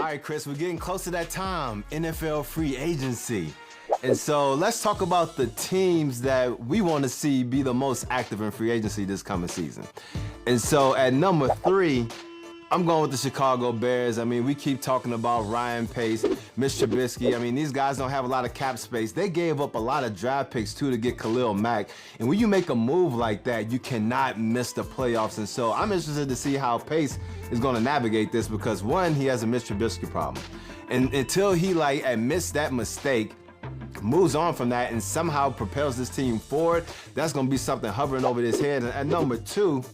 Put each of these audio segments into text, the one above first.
right, Chris, we're getting close to that time, NFL free agency. And so let's talk about the teams that we want to see be the most active in free agency this coming season. And so at number 3, I'm going with the Chicago Bears. I mean, we keep talking about Ryan Pace, Mitch Trubisky. I mean, these guys don't have a lot of cap space. They gave up a lot of draft picks, too, to get Khalil Mack. And when you make a move like that, you cannot miss the playoffs. And so I'm interested to see how Pace is going to navigate this because, one, he has a Mitch Trubisky problem. And until he, admits that mistake, moves on from that, and somehow propels this team forward, that's going to be something hovering over his head. And at number 2,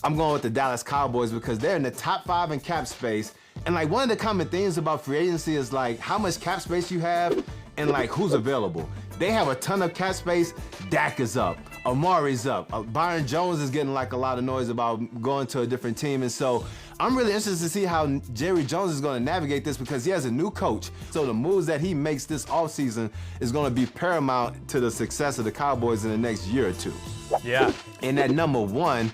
I'm going with the Dallas Cowboys because they're in the top 5 in cap space. And one of the common things about free agency is how much cap space you have and who's available. They have a ton of cap space. Dak is up. Amari's up. Byron Jones is getting a lot of noise about going to a different team. And so I'm really interested to see how Jerry Jones is going to navigate this because he has a new coach. So the moves that he makes this offseason is going to be paramount to the success of the Cowboys in the next year or 2. Yeah. And at number 1,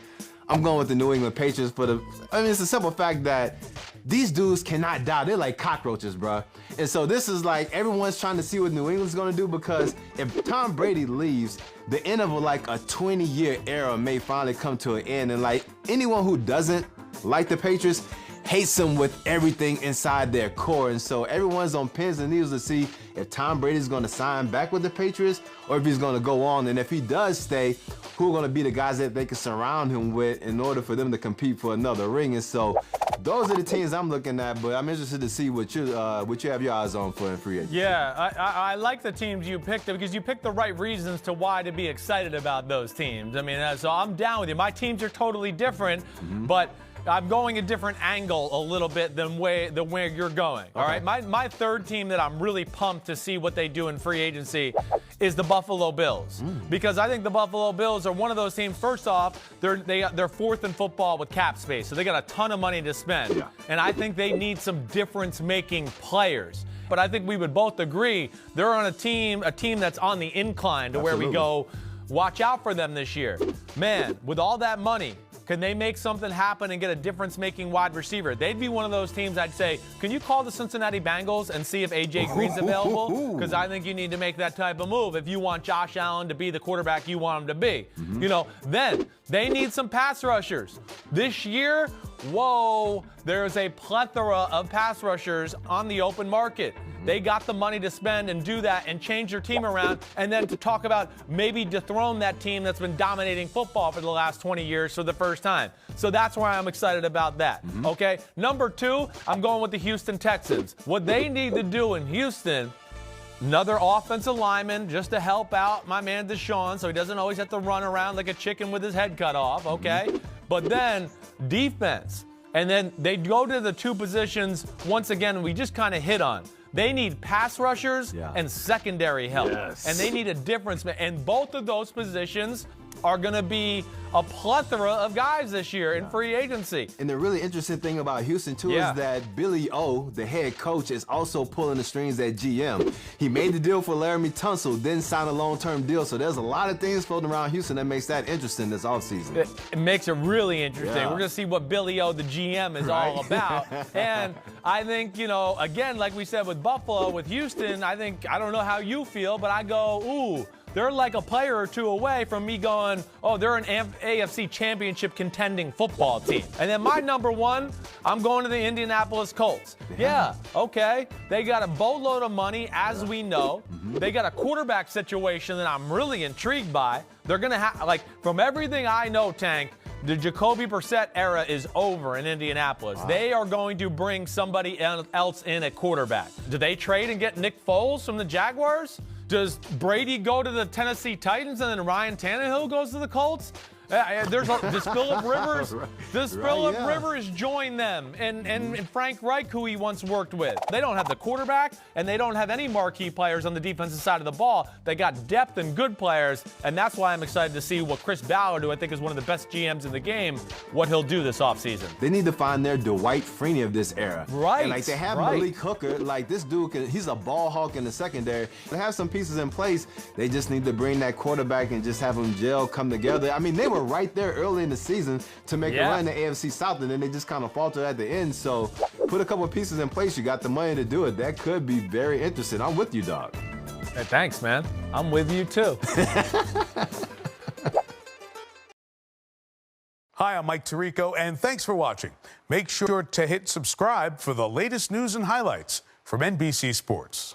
I'm going with the New England Patriots it's a simple fact that these dudes cannot die. They're like cockroaches, bro. And so this is everyone's trying to see what New England's going to do because if Tom Brady leaves, the end of a 20-year era may finally come to an end. And anyone who doesn't like the Patriots hates them with everything inside their core. And so everyone's on pins and needles to see if Tom Brady's going to sign back with the Patriots or if he's going to go on. And if he does stay, who are going to be the guys that they can surround him with in order for them to compete for another ring. And so those are the teams I'm looking at, but I'm interested to see what you have your eyes on for in free agency. Yeah, I like the teams you picked because you picked the right reasons to why to be excited about those teams. I mean, so I'm down with you. My teams are totally different, but I'm going a different angle a little bit than where you're going. All right, my third team that I'm really pumped to see what they do in free agency is the Buffalo Bills because I think the Buffalo Bills are one of those teams. First off, they're fourth in football with cap space, so they got a ton of money to spend, and I think they need some difference-making players. But I think we would both agree they're on a team that's on the incline to where we go. Watch out for them this year, man. With all that money, can they make something happen and get a difference-making wide receiver? They'd be one of those teams I'd say, can you call the Cincinnati Bengals and see if A.J. Green's available? Because I think you need to make that type of move if you want Josh Allen to be the quarterback you want him to be. Then they need some pass rushers. This year, whoa, there's a plethora of pass rushers on the open market. They got the money to spend and do that and change their team around and then to talk about maybe dethrone that team that's been dominating football for the last 20 years for the first time. So that's why I'm excited about that, okay? Number 2, I'm going with the Houston Texans. What they need to do in Houston, another offensive lineman just to help out my man Deshaun so he doesn't always have to run around like a chicken with his head cut off, okay? But then defense. And then they go to the 2 positions, once again, we just kind of hit on. They need pass rushers and secondary help. Yes. And they need a difference. And both of those positions are going to be a plethora of guys this year in free agency. And the really interesting thing about Houston, too, is that Billy O, the head coach, is also pulling the strings at GM. He made the deal for Laramie Tunsil, then signed a long-term deal. So there's a lot of things floating around Houston that makes that interesting this offseason. It makes it really interesting. We're going to see what Billy O, the GM, is all about. And I think, again, like we said with Buffalo, with Houston, I don't know how you feel, but I go, ooh, they're like a player or 2 away from me going, oh, they're an AFC championship contending football team. And then my number 1, I'm going to the Indianapolis Colts. Yeah, okay. They got a boatload of money, as we know. They got a quarterback situation that I'm really intrigued by. They're going to have, from everything I know, Tank, the Jacoby Brissett era is over in Indianapolis. They are going to bring somebody else in at quarterback. Do they trade and get Nick Foles from the Jaguars? Does Brady go to the Tennessee Titans and then Ryan Tannehill goes to the Colts? Does Phillip Rivers Rivers join them and Frank Reich, who he once worked with? They don't have the quarterback, and they don't have any marquee players on the defensive side of the ball. They got depth and good players, and that's why I'm excited to see what Chris Ballard, who I think is one of the best GMs in the game, what he'll do this offseason. They need to find their Dwight Freeney of this era. Right. And they have Malik Hooker. This dude, he's a ball hawk in the secondary. They have some pieces in place. They just need to bring that quarterback and just have them gel come together. I mean, they were were right there early in the season to make a run in the AFC South, and then they just kind of faltered at the end. So put a couple of pieces in place. You got the money to do it. That could be very interesting. I'm with you, dog. Hey, thanks, man. I'm with you, too. Hi, I'm Mike Tirico, and thanks for watching. Make sure to hit subscribe for the latest news and highlights from NBC Sports.